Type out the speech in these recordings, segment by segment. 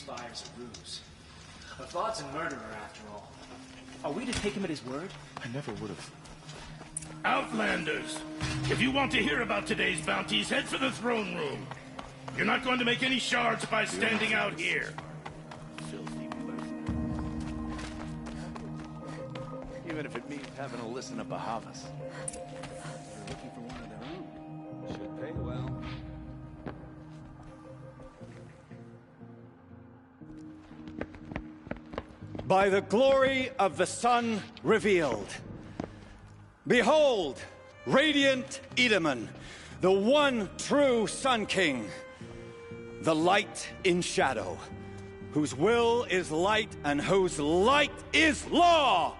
ceasefire's a ruse. A Thought's a murderer, after all. Are we to take him at his word? I never would have. Outlanders! If you want to hear about today's bounties, head for the throne room. You're not going to make any shards by standing out here. Filthy Even if it means having to listen to Bahavas. They're looking for one of their own. Should pay well. By the glory of the sun revealed. Behold, radiant Edaman, the one true Sun King, the light in shadow, whose will is light and whose light is law!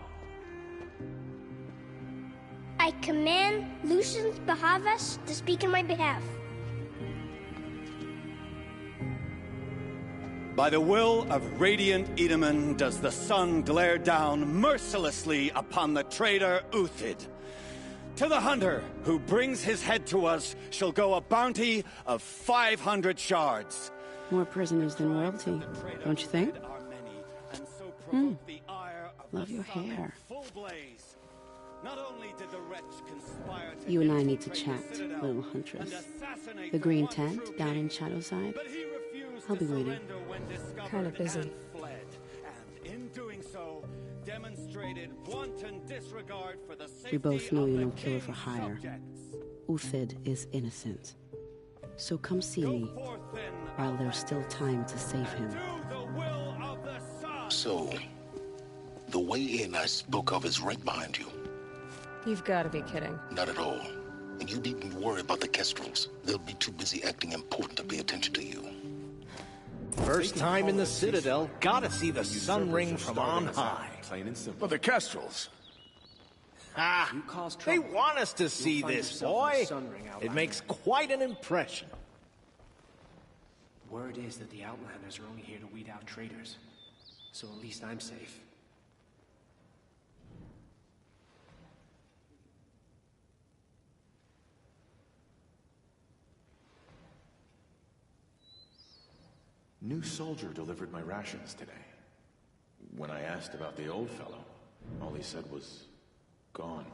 I command Lucius Bahavas to speak in my behalf. By the will of radiant Edaman does the sun glare down mercilessly upon the traitor Uthid. To the hunter who brings his head to us shall go a bounty of 500 shards. More prisoners than royalty, don't you think? Love your hair. You and I need to chat, little huntress. The green tent down in Shadowside. I'll be waiting. Kinda busy. We both know you're no killer for hire. Uthid is innocent. So come see me while there's still time to save him. So, the way in I spoke of is right behind you. You've got to be kidding. Not at all. And you needn't worry about the Kestrels. They'll be too busy acting important to pay attention to you. First time in the Citadel, gotta see the sun ring from on high. But the Kestrels. Ah, they want us to see this, boy. It makes quite an impression. Word is that the Outlanders are only here to weed out traitors. So at least I'm safe. New soldier delivered my rations today. When I asked about the old fellow, all he said was, gone.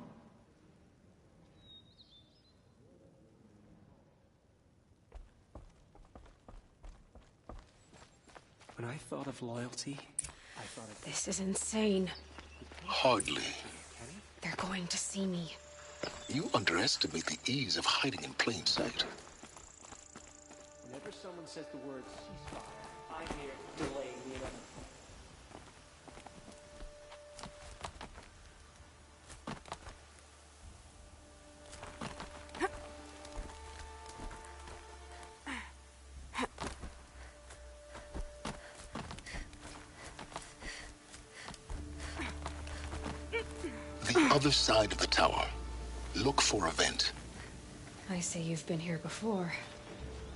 When I thought of loyalty, I thought of... This is insane. Hardly. They're going to see me. You underestimate the ease of hiding in plain sight. Whenever someone says the word ceasefire, I hear delaying the inevitable. The other side of the tower. Look for a vent. I say you've been here before.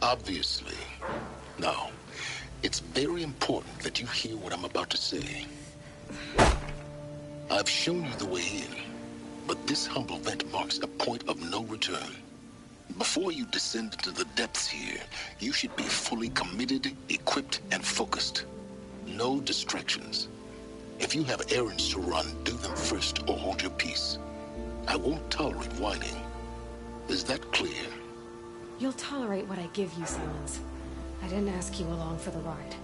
Obviously. Now, it's very important that you hear what I'm about to say. I've shown you the way in, but this humble vent marks a point of no return. Before you descend into the depths here, you should be fully committed, equipped, and focused. No distractions. If you have errands to run, do them first or hold your peace. I won't tolerate whining. Is that clear? You'll tolerate what I give you, Silence. I didn't ask you along for the ride.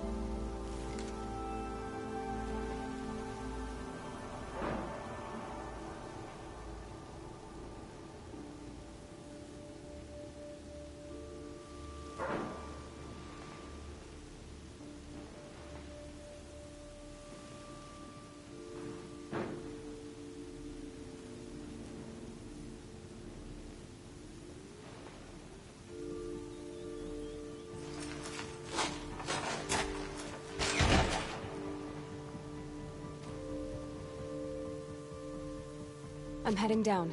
I'm heading down.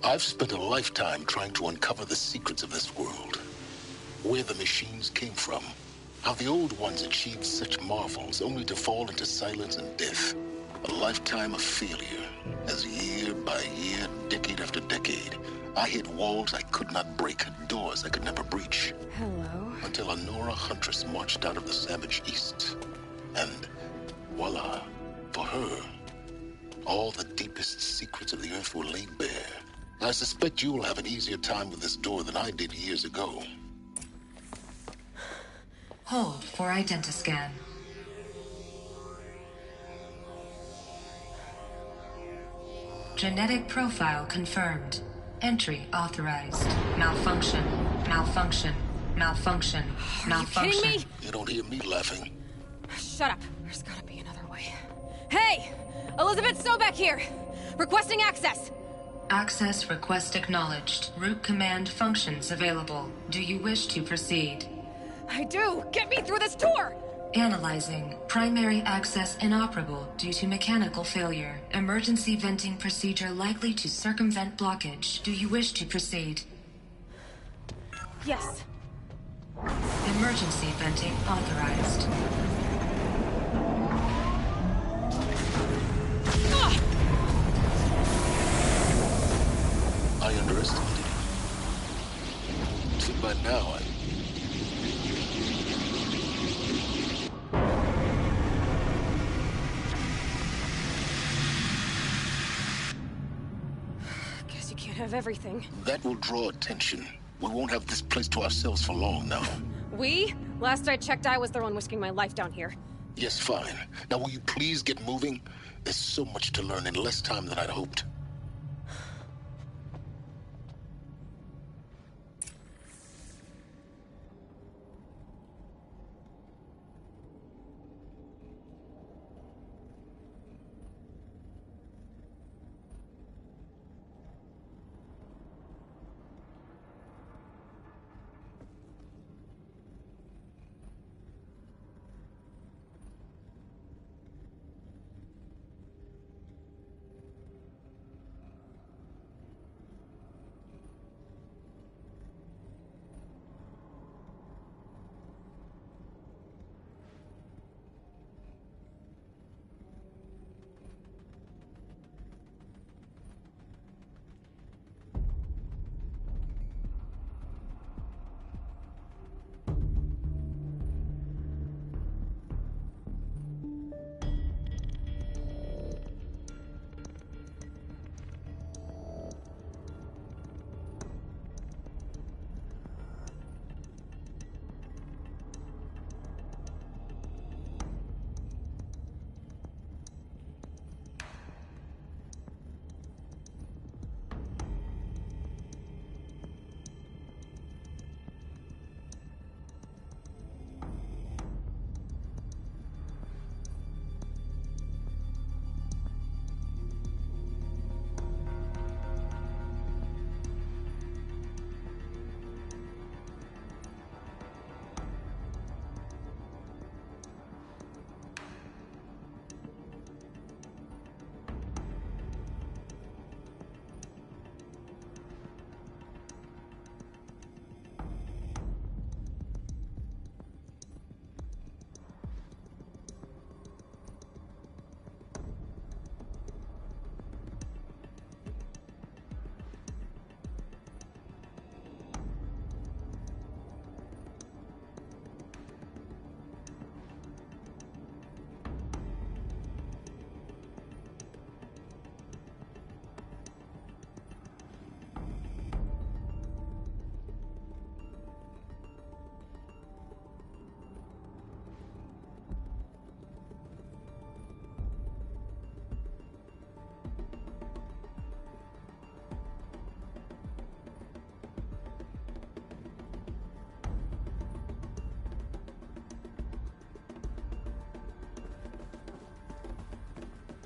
I've spent a lifetime trying to uncover the secrets of this world. Where the machines came from. How the old ones achieved such marvels only to fall into silence and death. A lifetime of failure. As year by year, decade after decade, I hit walls I could not break, doors I could never breach. Hello. Until a Nora huntress marched out of the savage east. And voila, for her, all the deepest secrets of the Earth were laid bare. I suspect you'll have an easier time with this door than I did years ago. Hold for identiscan. Genetic profile confirmed. Entry authorized. Malfunction. Malfunction. Malfunction. Malfunction. Are you kidding me? You don't hear me laughing. Shut up. There's gotta be another way. Hey! Elizabeth Sobek here! Requesting access! Access request acknowledged. Root command functions available. Do you wish to proceed? I do! Get me through this tour! Analyzing. Primary access inoperable due to mechanical failure. Emergency venting procedure likely to circumvent blockage. Do you wish to proceed? Yes. Emergency venting authorized. I underestimated you. So by now, Guess you can't have everything. that will draw attention. We won't have this place to ourselves for long now. We? Last I checked, I was the one risking my life down here. Yes, fine. Now will you please get moving? There's so much to learn in less time than I'd hoped.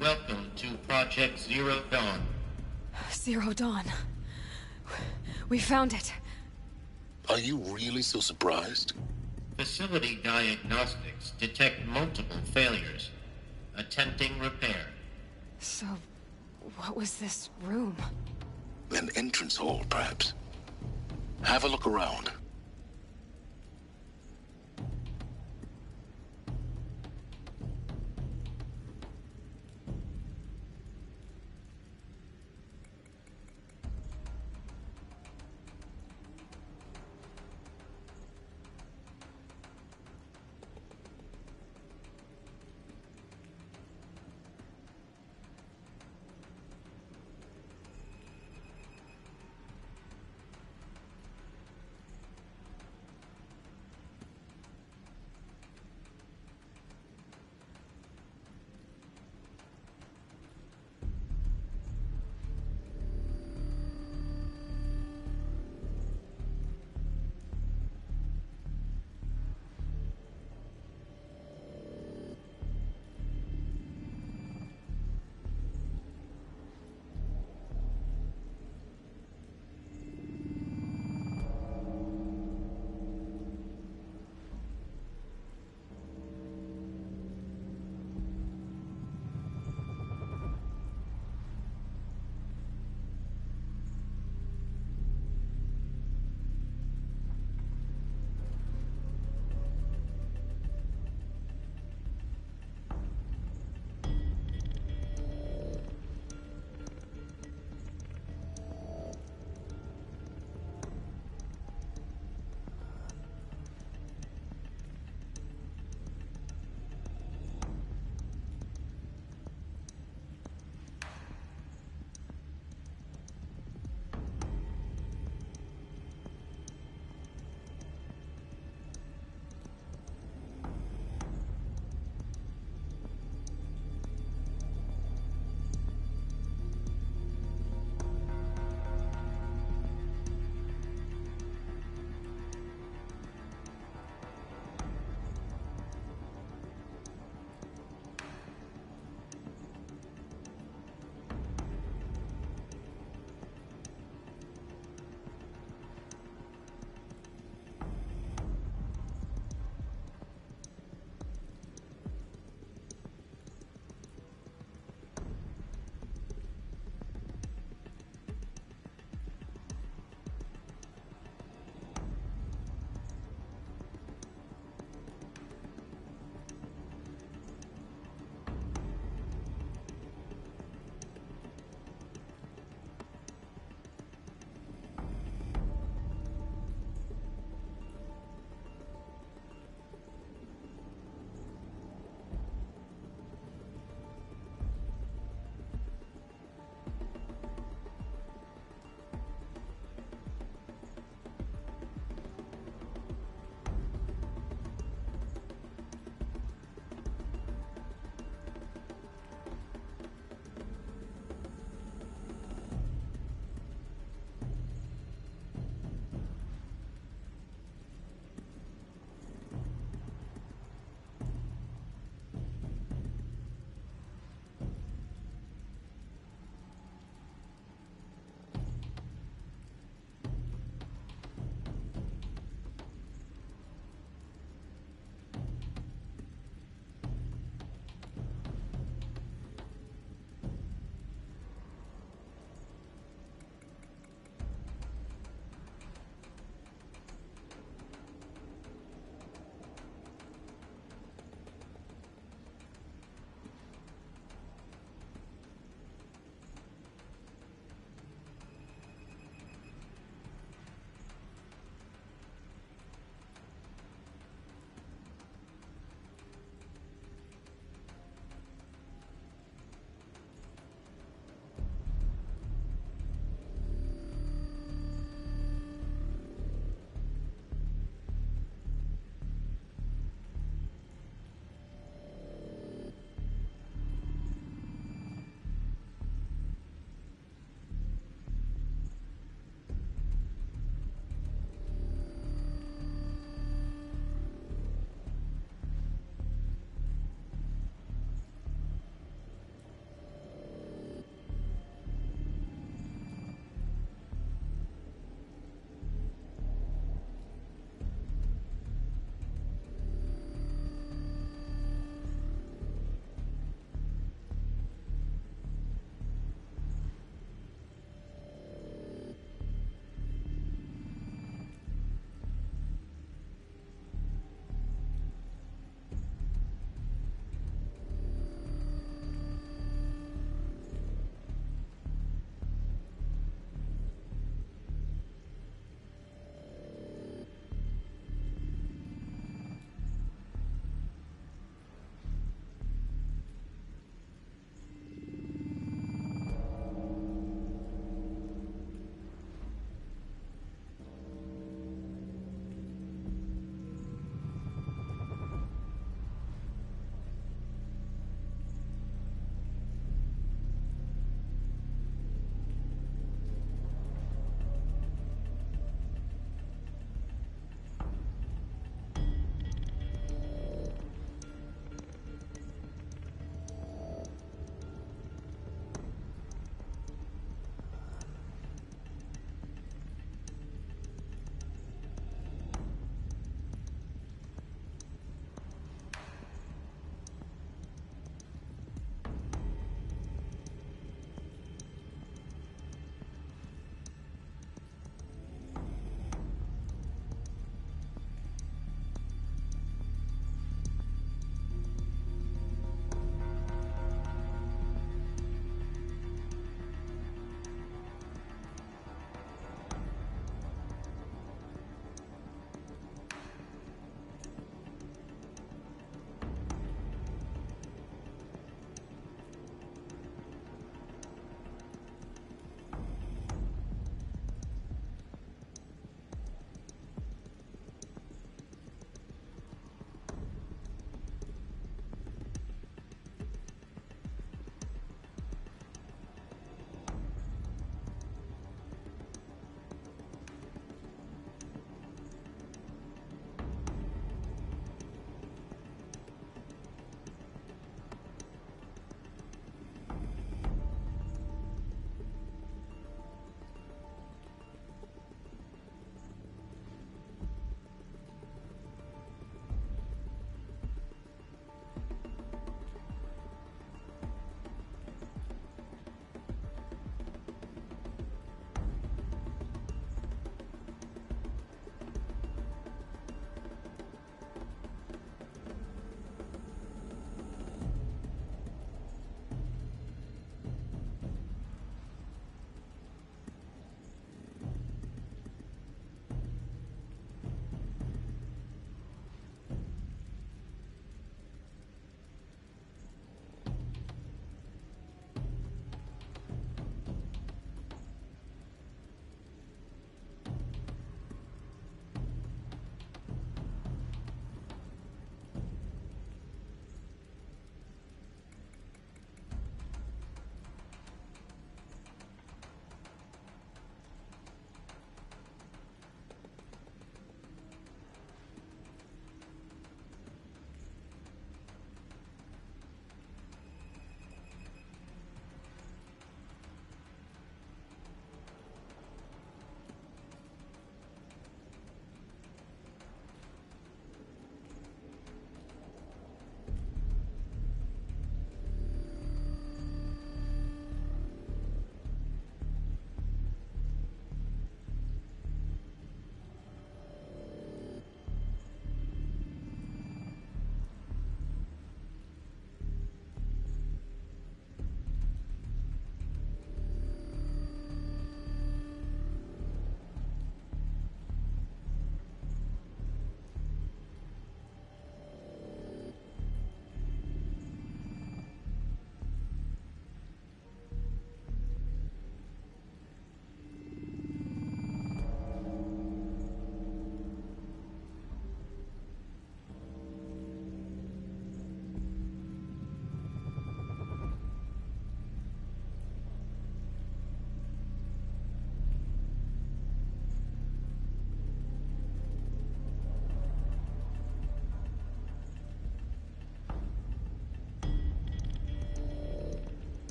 Welcome to Project Zero Dawn. Zero Dawn. We found it. Are you really so surprised? Facility diagnostics detect multiple failures. Attempting repair. So, what was this room? An entrance hall, perhaps. Have a look around.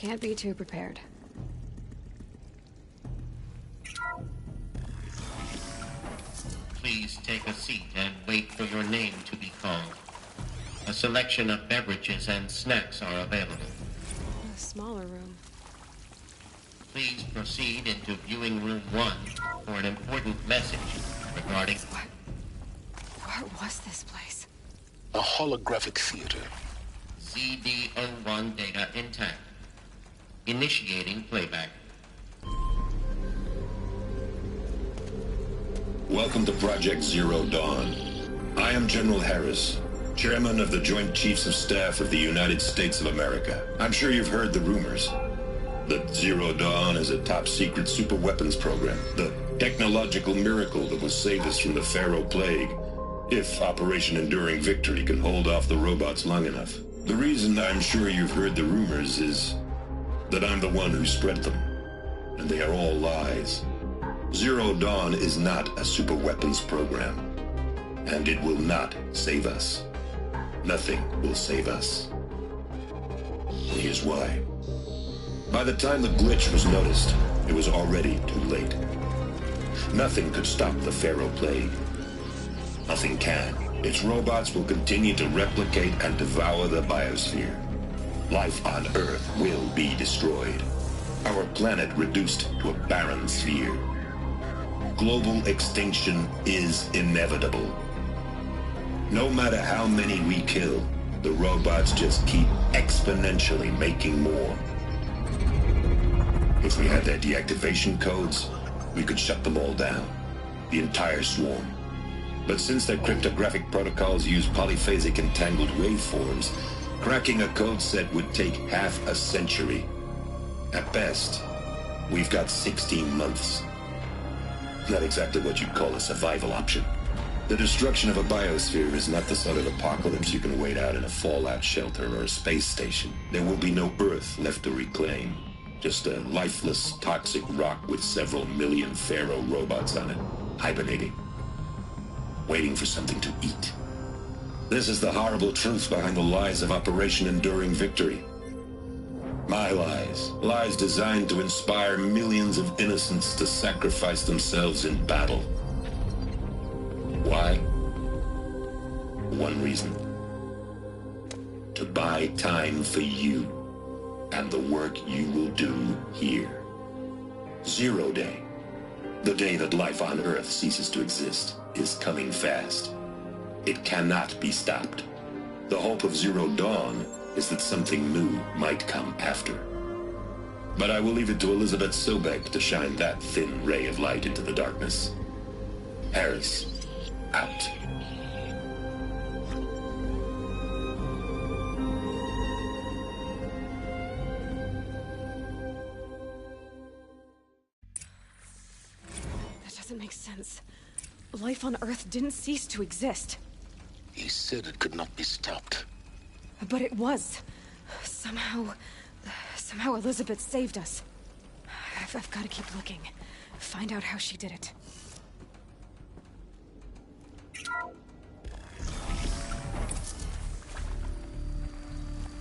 Can't be too prepared. Please take a seat and wait for your name to be called. A selection of beverages and snacks are available. A smaller room. Please proceed into viewing room 1 for an important message regarding... What was this place? A holographic theater. CD01 data intact. Initiating playback. Welcome to Project Zero Dawn. I am General Harris, Chairman of the Joint Chiefs of Staff of the United States of America. I'm sure you've heard the rumors that Zero Dawn is a top-secret superweapons program, the technological miracle that will save us from the Pharaoh Plague, if Operation Enduring Victory can hold off the robots long enough. The reason I'm sure you've heard the rumors is that I'm the one who spread them, and they are all lies. Zero Dawn is not a superweapons program, and it will not save us. Nothing will save us. And here's why. By the time the glitch was noticed, it was already too late. Nothing could stop the Pharaoh Plague. Nothing can. Its robots will continue to replicate and devour the biosphere. Life on Earth will be destroyed. Our planet reduced to a barren sphere. Global extinction is inevitable. No matter how many we kill, the robots just keep exponentially making more. If we had their deactivation codes, we could shut them all down. The entire swarm. But since their cryptographic protocols use polyphasic entangled waveforms, cracking a code set would take half a century. At best, we've got 16 months. Not exactly what you'd call a survival option. The destruction of a biosphere is not the sort of apocalypse you can wait out in a fallout shelter or a space station. There will be no Earth left to reclaim. Just a lifeless, toxic rock with several million Pharaoh robots on it, hibernating. Waiting for something to eat. This is the horrible truth behind the lies of Operation Enduring Victory. My lies. Lies designed to inspire millions of innocents to sacrifice themselves in battle. Why? One reason. To buy time for you and the work you will do here. Zero Day. The day that life on Earth ceases to exist is coming fast. It cannot be stopped. The hope of Zero Dawn is that something new might come after. But I will leave it to Elizabeth Sobek to shine that thin ray of light into the darkness. Harris, out. That doesn't make sense. Life on Earth didn't cease to exist. He said it could not be stopped. But it was. Somehow Elizabeth saved us. I've got to keep looking. Find out how she did it.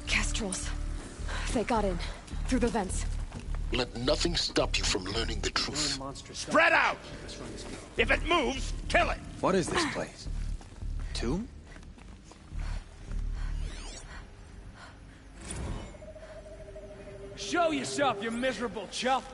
Kestrels. They got in. Through the vents. Let nothing stop you from learning the truth. Spread out! If it moves, kill it! What is this place? Tomb? Show yourself, you miserable chuff!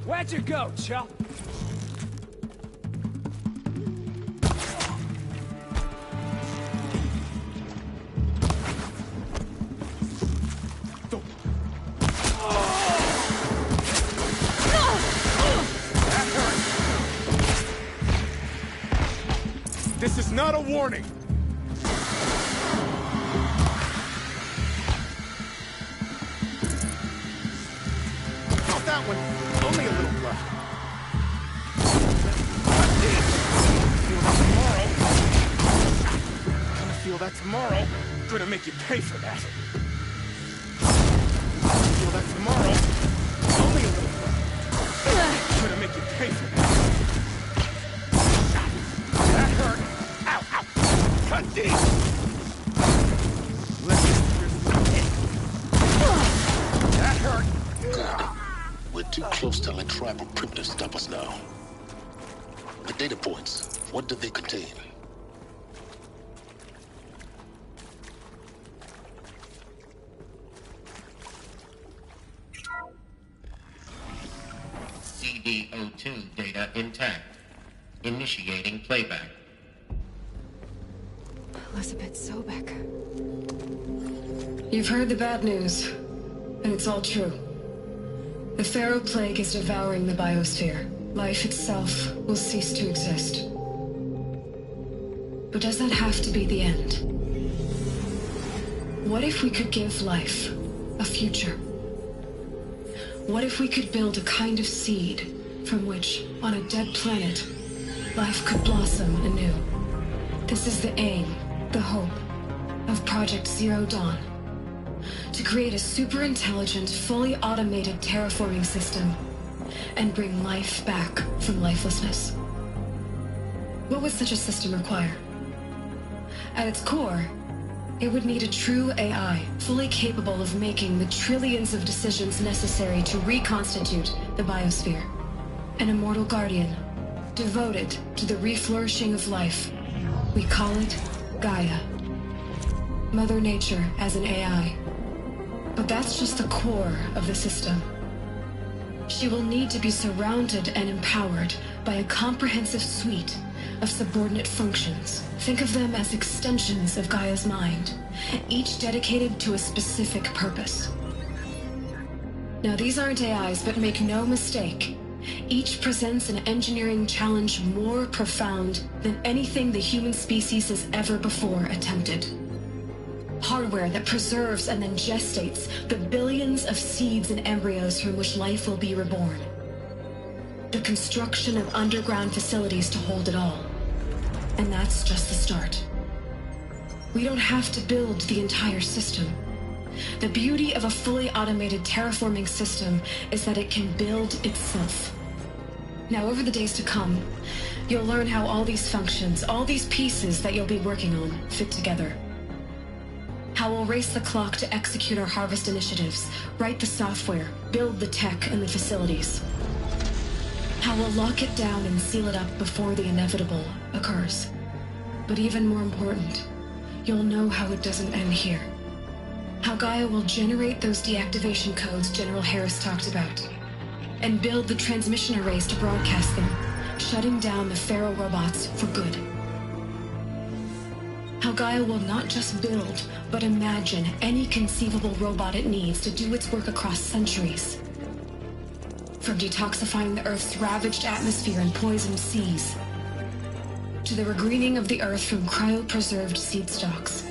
Where'd you go, chuff? This is not a warning! Not that one. Only a little blood. Feel that tomorrow. Gonna make you pay for that. Feel that tomorrow. Only a little blood. Gonna make you too close to let tribal primitives stop us now. The data points, what do they contain? CD02 data intact. Initiating playback. Elizabeth Sobek. You've heard the bad news, and it's all true. The Pharaoh Plague is devouring the biosphere. Life itself will cease to exist. But does that have to be the end? What if we could give life a future? What if we could build a kind of seed from which, on a dead planet, life could blossom anew? This is the aim, the hope, of Project Zero Dawn. To create a super-intelligent, fully automated terraforming system and bring life back from lifelessness. What would such a system require? At its core, it would need a true AI, fully capable of making the trillions of decisions necessary to reconstitute the biosphere. An immortal guardian, devoted to the reflourishing of life. We call it Gaia. Mother Nature as an AI. But that's just the core of the system. She will need to be surrounded and empowered by a comprehensive suite of subordinate functions. Think of them as extensions of Gaia's mind, each dedicated to a specific purpose. Now, these aren't AIs, but make no mistake, each presents an engineering challenge more profound than anything the human species has ever before attempted. Hardware that preserves and then gestates the billions of seeds and embryos from which life will be reborn. The construction of underground facilities to hold it all. And that's just the start. We don't have to build the entire system. The beauty of a fully automated terraforming system is that it can build itself. Now, over the days to come, you'll learn how all these functions, all these pieces that you'll be working on, fit together. How we'll race the clock to execute our harvest initiatives, write the software, build the tech and the facilities. How we'll lock it down and seal it up before the inevitable occurs. But even more important, you'll know how it doesn't end here. How Gaia will generate those deactivation codes General Harris talked about, and build the transmission arrays to broadcast them, shutting down the Pharaoh robots for good. How Gaia will not just build, but imagine any conceivable robot it needs to do its work across centuries. From detoxifying the Earth's ravaged atmosphere and poisoned seas, to the regreening of the Earth from cryopreserved seed stalks,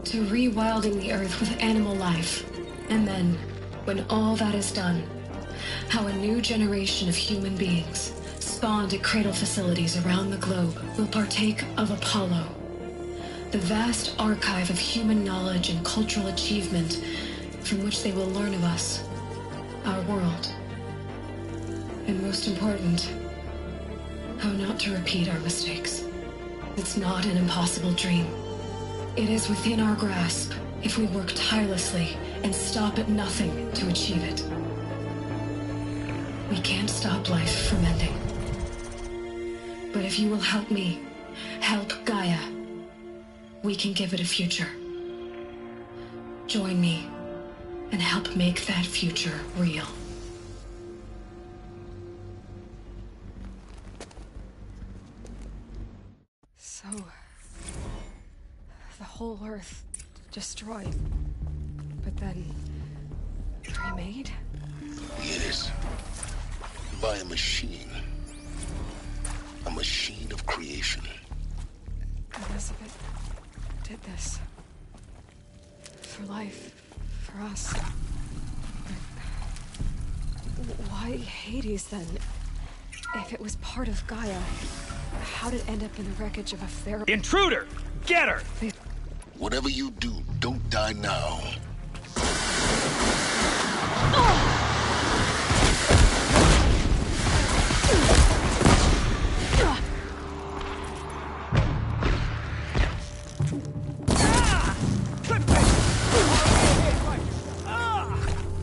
to rewilding the Earth with animal life. And then, when all that is done, how a new generation of human beings, spawned at cradle facilities around the globe, will partake of Apollo, the vast archive of human knowledge and cultural achievement from which they will learn of us, our world. And most important, how not to repeat our mistakes. It's not an impossible dream. It is within our grasp if we work tirelessly and stop at nothing to achieve it. We can't stop life from ending. But if you will help me, help Gaia, we can give it a future. Join me and help make that future real. So, the whole Earth destroyed, but then remade? Yes. By a machine. A machine of creation. Elizabeth did this. For life. For us. But why Hades then? If it was part of Gaia, how did it end up in the wreckage of a Pharaoh? Intruder! Get her! Whatever you do, don't die now.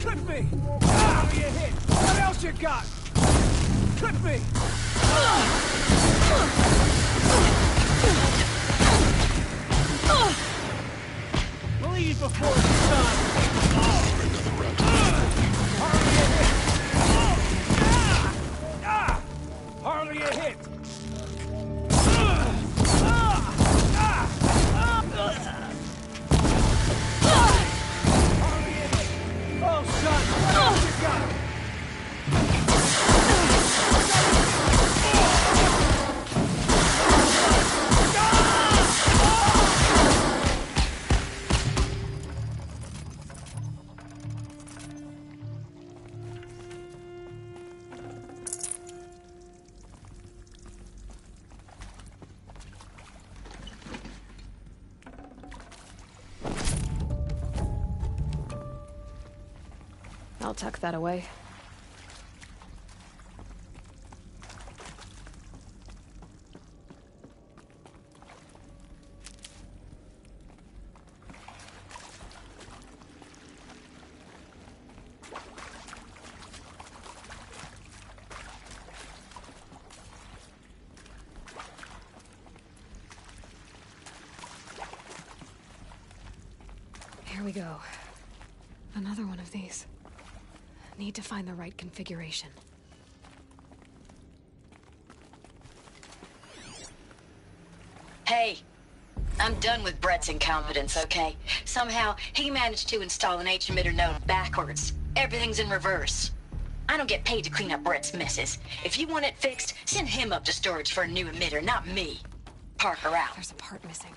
Could be! Ah, you hit! What else you got? Clip me! Bleed before it's done! Hardly a hit! Hardly a hit! Oh, son! What else you got? I'll tuck that away. Here we go. Another one of these. Need to find the right configuration. Hey, I'm done with Brett's incompetence, okay? Somehow, he managed to install an H-emitter node backwards. Everything's in reverse. I don't get paid to clean up Brett's messes. If you want it fixed, send him up to storage for a new emitter, not me. Parker out. There's a part missing.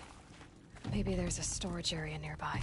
Maybe there's a storage area nearby.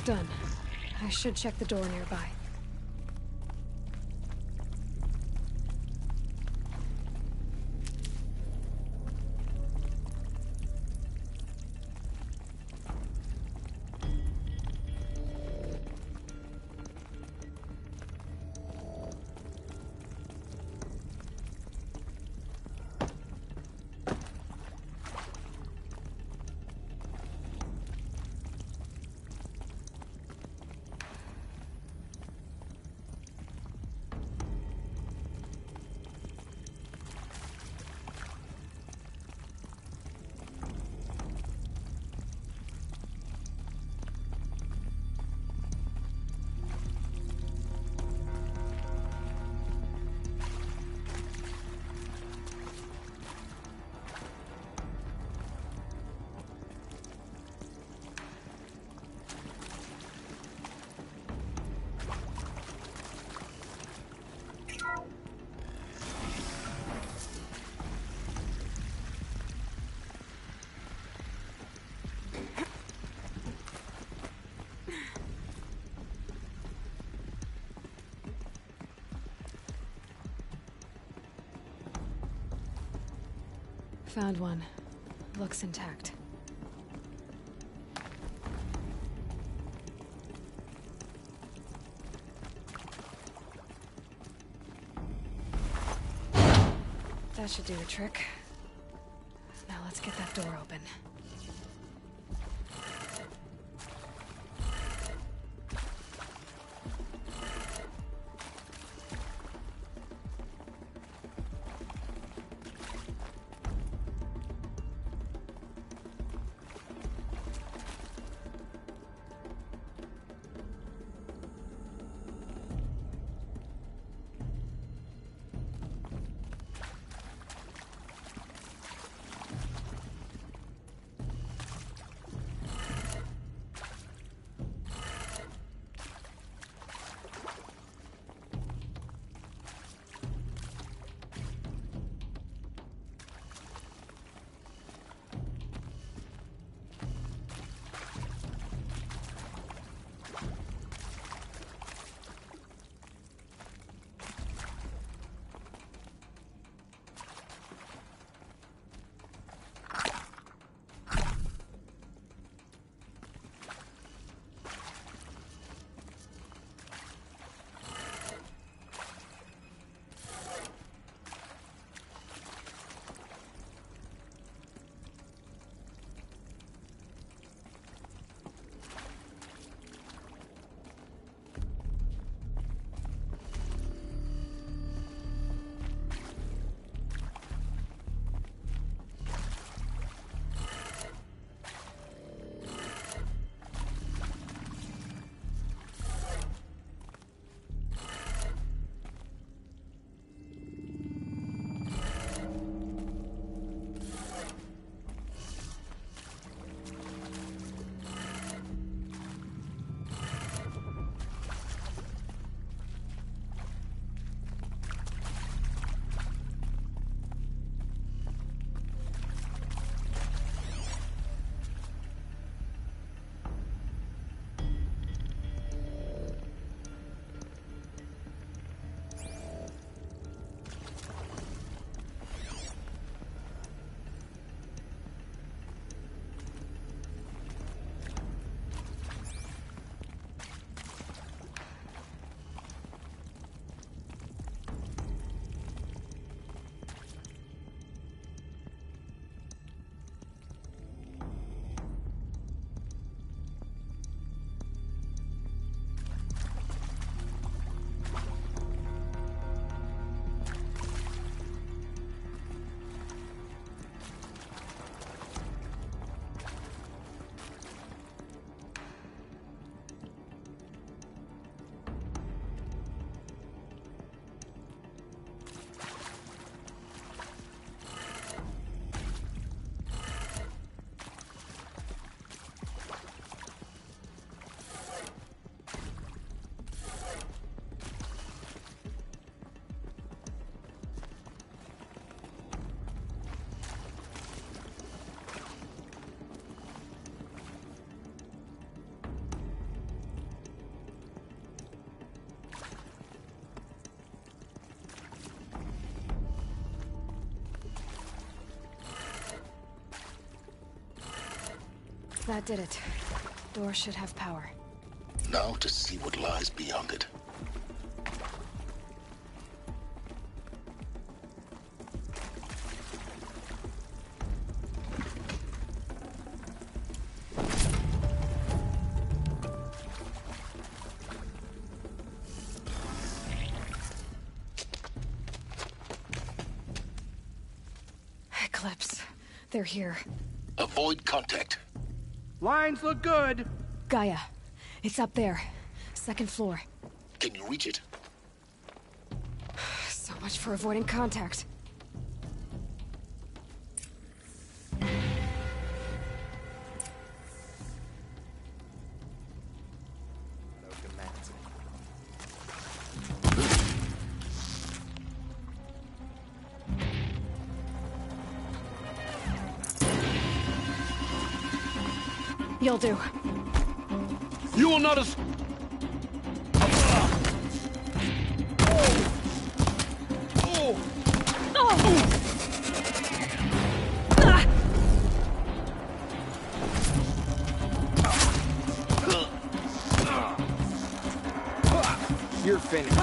Done. I should check the door nearby. Found one. Looks intact. That should do the trick. Now let's get that door open. That did it. Door should have power. Now to see what lies beyond it. Eclipse. They're here. Avoid contact. Lines look good. Gaia. It's up there. Second floor. Can you reach it? So much for avoiding contact. You'll do. You will not as... You're finished.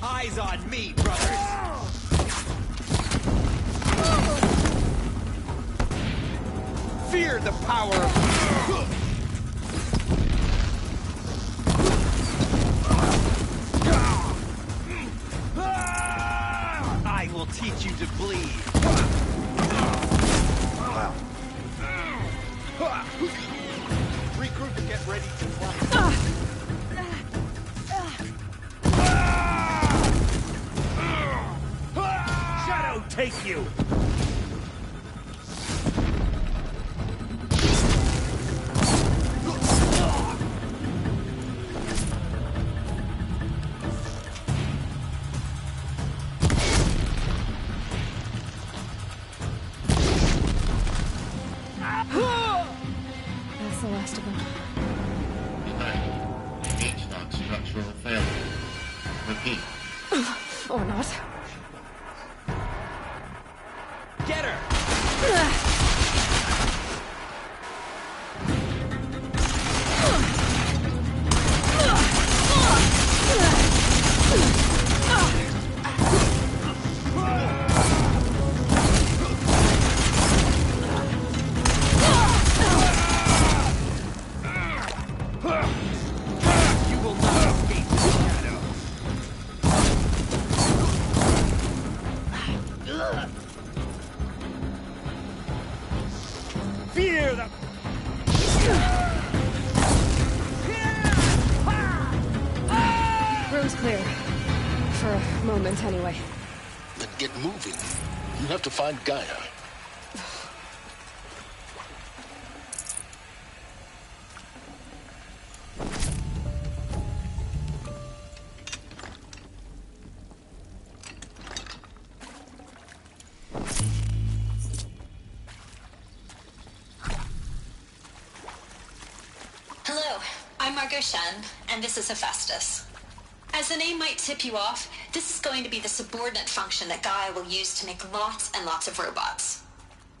Eyes on me, brothers! Fear the power of... I will teach you to bleed. Regroup and get ready to fight. Shadow take you! That's the last of them. H-lock structural failure. Repeat. Or not. Get her! You will not escape the shadow. Fear the... Room's clear. For a moment, anyway. Then get moving. You have to find Gaia. Hello, I'm Margot Shen, and this is Hephaestus. As the name might tip you off, this is going to be the subordinate function that Gaia will use to make lots and lots of robots.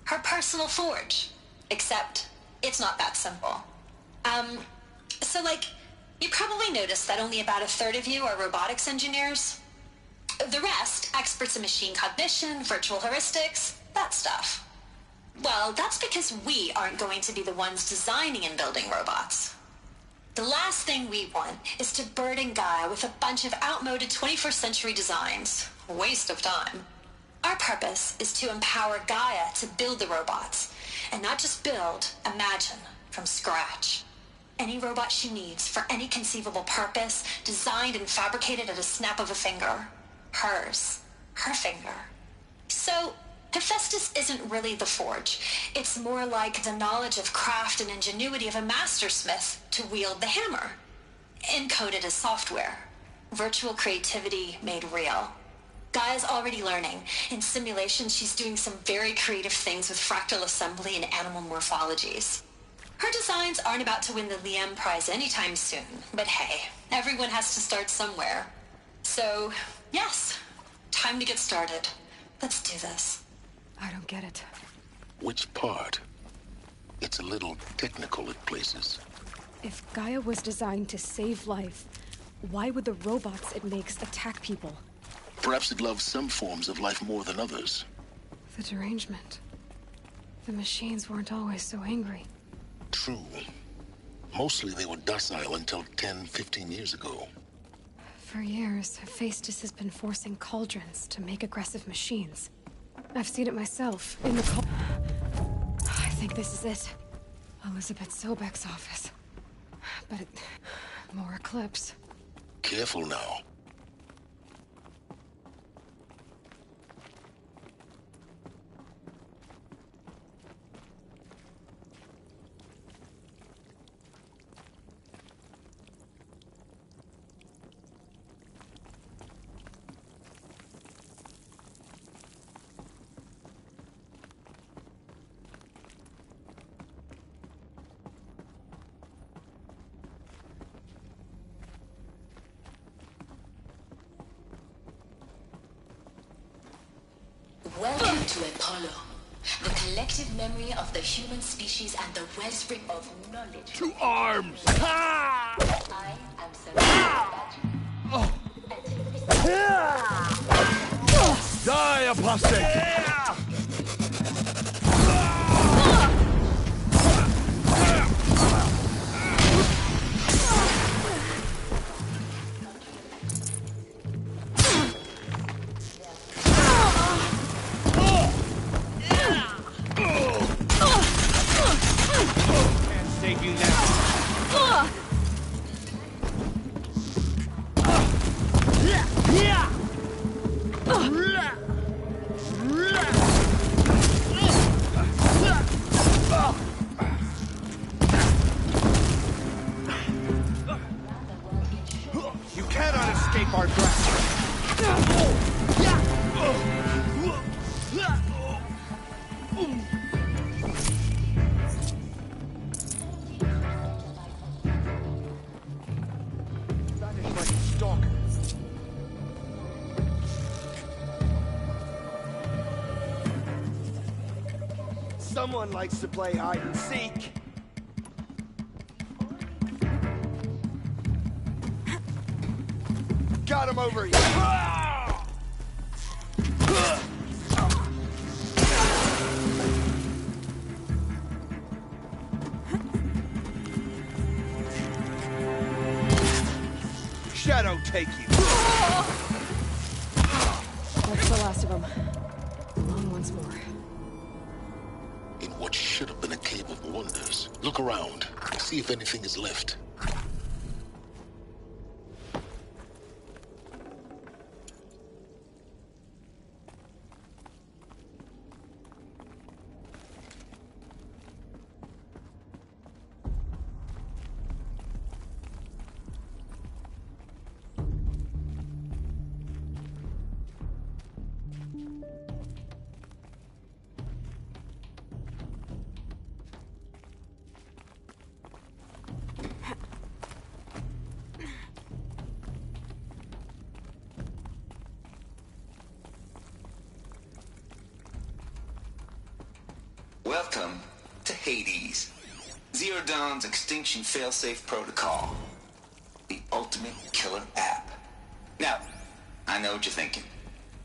Her personal forge. Except, it's not that simple. You probably noticed that only about a third of you are robotics engineers. The rest, experts in machine cognition, virtual heuristics, that stuff. Well, that's because we aren't going to be the ones designing and building robots. The last thing we want is to burden Gaia with a bunch of outmoded 21st century designs. Waste of time. Our purpose is to empower Gaia to build the robots, and not just build, imagine, from scratch. Any robot she needs for any conceivable purpose, designed and fabricated at a snap of a finger. Hers. Her finger. So, Hephaestus isn't really the forge. It's more like the knowledge of craft and ingenuity of a mastersmith to wield the hammer. Encoded as software. Virtual creativity made real. Gaia's already learning. In simulation, she's doing some very creative things with fractal assembly and animal morphologies. Her designs aren't about to win the Liam Prize anytime soon, but hey, everyone has to start somewhere. So, yes, time to get started. Let's do this. I don't get it. Which part? It's a little technical at places. If Gaia was designed to save life, why would the robots it makes attack people? Perhaps it loves some forms of life more than others. The derangement. The machines weren't always so angry. True. Mostly they were docile until 10, 15 years ago. For years, Hephaestus has been forcing cauldrons to make aggressive machines. I've seen it myself, in the I think this is it. Elizabeth Sobek's office. But more Eclipse. Careful now. Welcome to Apollo, the collective memory of the human species and the wellspring of knowledge. To arms! I am Die, apostate! Someone likes to play hide and seek. Got him over here. Shadow take you. That's the last of them. On once more. In what should have been a cave of wonders. Look around. See if anything is left. Welcome to Hades, Zero Dawn's extinction failsafe protocol, the ultimate killer app. Now, I know what you're thinking.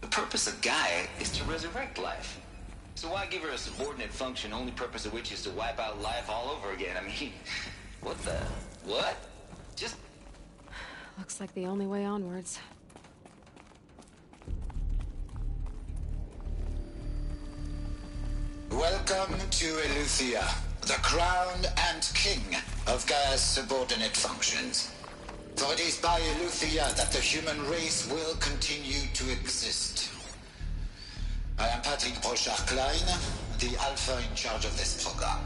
The purpose of Gaia is to resurrect life. So why give her a subordinate function, only purpose of which is to wipe out life all over again? I mean, what? Just... Looks like the only way onwards. Welcome to Eleuthia, the crown and king of Gaia's subordinate functions. For it is by Eleuthia that the human race will continue to exist. I am Patrick Brochard-Klein, the Alpha in charge of this program.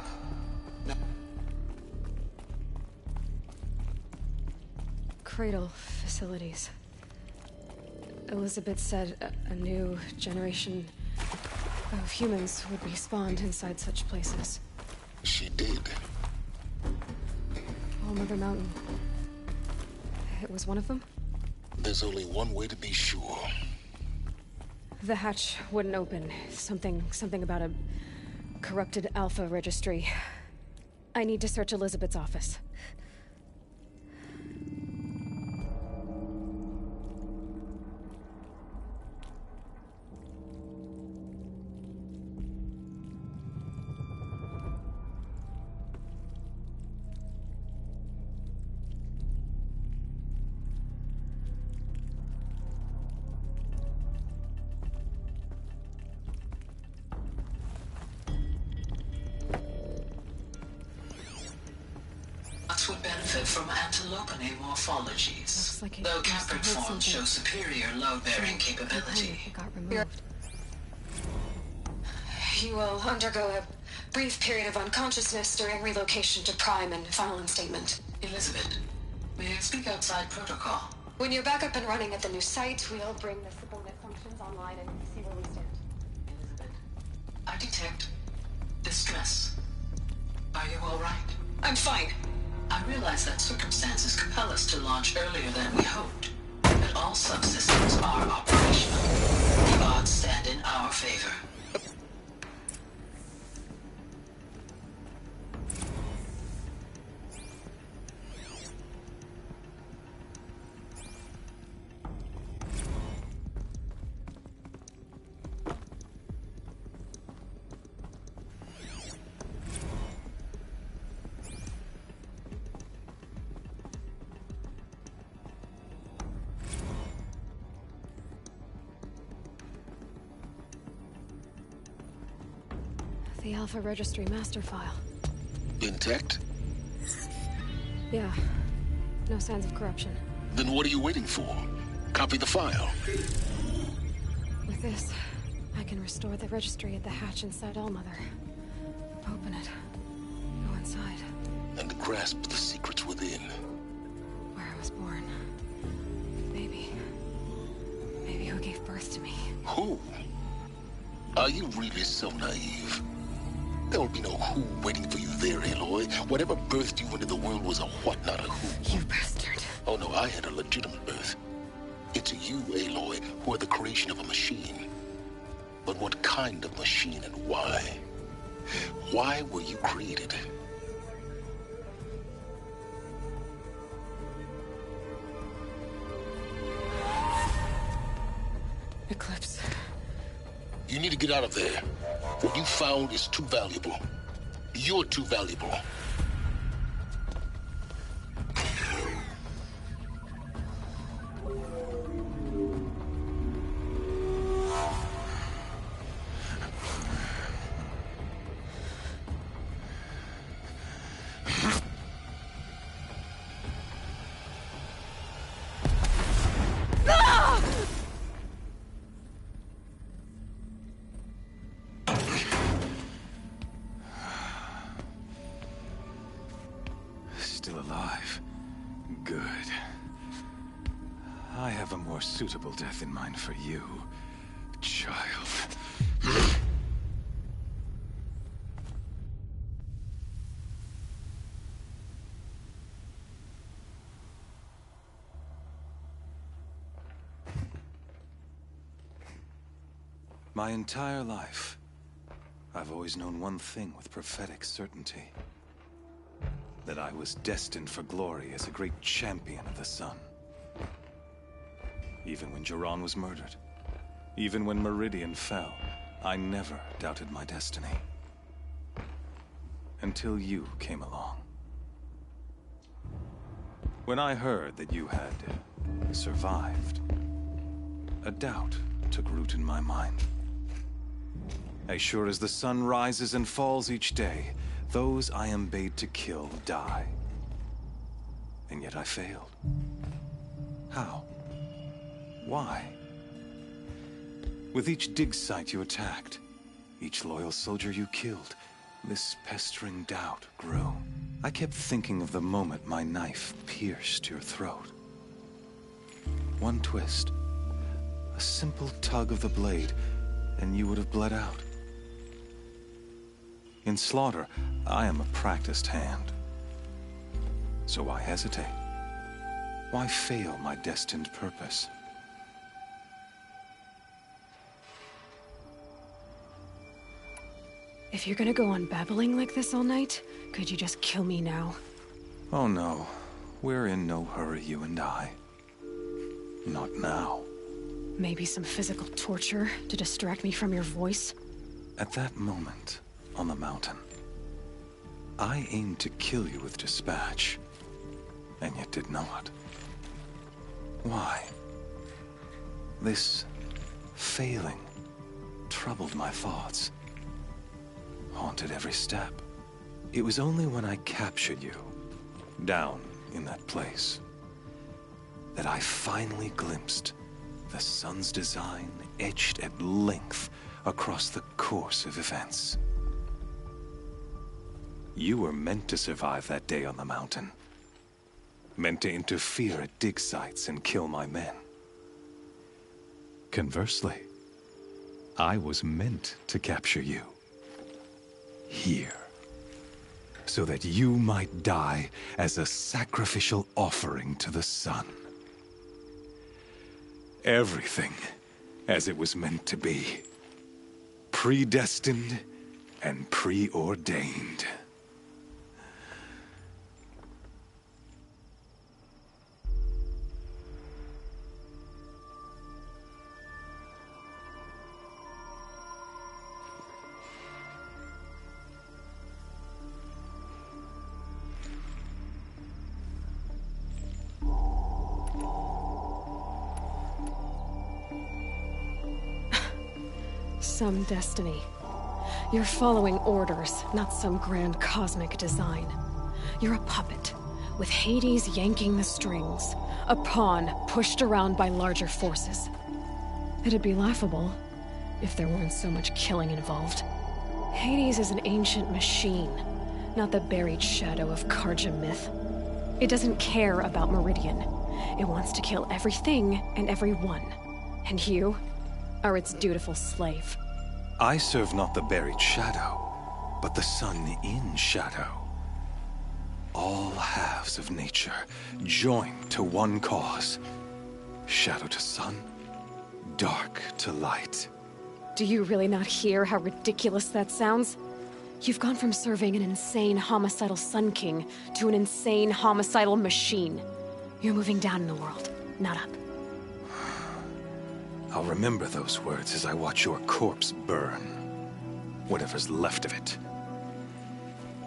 Cradle facilities. Elizabeth said a new generation of humans would be spawned inside such places. She did. All Mother Mountain. It was one of them? There's only one way to be sure. The hatch wouldn't open. Something about a corrupted Alpha registry. I need to search Elizabeth's office. Would benefit from antilopine morphologies, though caprid forms show superior load-bearing capability. You will undergo a brief period of unconsciousness during relocation to Prime and final instatement. Elizabeth, may I speak outside protocol? When you're back up and running at the new site, we'll bring the subordinate functions online and see where we stand. Elizabeth, I detect distress. Are you all right? I'm fine. I realize that circumstances compel us to launch earlier than we hoped, but all subsystems are operational. The odds stand in our favor. The Alpha Registry master file. Intact? Yeah. No signs of corruption. Then what are you waiting for? Copy the file. With this, I can restore the registry at the hatch inside Allmother. Open it. Go inside. And grasp the secrets within. Where I was born. Maybe who gave birth to me. Who? Are you really so naive? There will be no who waiting for you there, Aloy. Whatever birthed you into the world was a what, not a who. You bastard. Oh no, I had a legitimate birth. It's you, Aloy, who are the creation of a machine. But what kind of machine and why? Why were you created? Eclipse. You need to get out of there. What you found is too valuable. You're too valuable. Still alive. Good. I have a more suitable death in mind for you, child. My entire life, I've always known one thing with prophetic certainty. That I was destined for glory as a great champion of the sun. Even when Jiran was murdered, even when Meridian fell, I never doubted my destiny. Until you came along. When I heard that you had survived, a doubt took root in my mind. As sure as the sun rises and falls each day, those I am bade to kill die. And yet I failed. How? Why? With each dig site you attacked, each loyal soldier you killed, this pestering doubt grew. I kept thinking of the moment my knife pierced your throat. One twist, A simple tug of the blade, and you would have bled out. In slaughter, I am a practiced hand. So why hesitate? Why fail my destined purpose? If you're gonna go on babbling like this all night, could you just kill me now? Oh no, we're in no hurry, you and I. Not now. Maybe some physical torture to distract me from your voice? At that moment, on the mountain, I aimed to kill you with dispatch, and yet did not. Why? This failing troubled my thoughts, haunted every step. It was only when I captured you, down in that place, that I finally glimpsed the sun's design etched at length across the course of events. You were meant to survive that day on the mountain. Meant to interfere at dig sites and kill my men. Conversely, I was meant to capture you. Here. So that you might die as a sacrificial offering to the sun. Everything as it was meant to be. Predestined and preordained. Some destiny. You're following orders, not some grand cosmic design. You're a puppet, with Hades yanking the strings. A pawn pushed around by larger forces. It'd be laughable if there weren't so much killing involved. Hades is an ancient machine, not the buried shadow of Carja myth. It doesn't care about Meridian. It wants to kill everything and everyone. And you are its dutiful slave. I serve not the buried shadow, but the sun in shadow. All halves of nature joined to one cause. Shadow to sun, dark to light. Do you really not hear how ridiculous that sounds? You've gone from serving an insane homicidal Sun King to an insane homicidal machine. You're moving down in the world, not up. I'll remember those words as I watch your corpse burn. Whatever's left of it.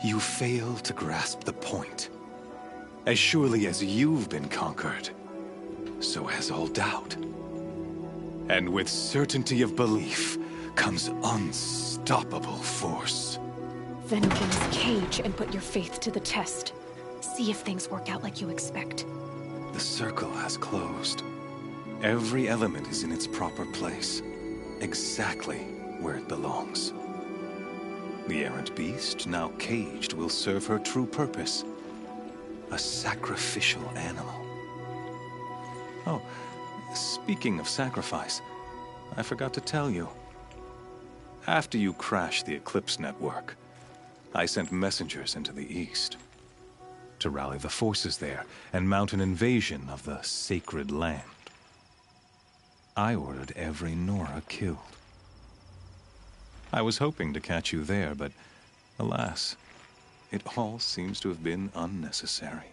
You fail to grasp the point. As surely as you've been conquered, so has all doubt. And with certainty of belief comes unstoppable force. Then open this cage and put your faith to the test. See if things work out like you expect. The circle has closed. Every element is in its proper place, exactly where it belongs. The errant beast, now caged, will serve her true purpose. A sacrificial animal. Oh, speaking of sacrifice, I forgot to tell you. After you crashed the Eclipse network, I sent messengers into the east to rally the forces there and mount an invasion of the sacred land. I ordered every Nora killed. I was hoping to catch you there, but alas, it all seems to have been unnecessary.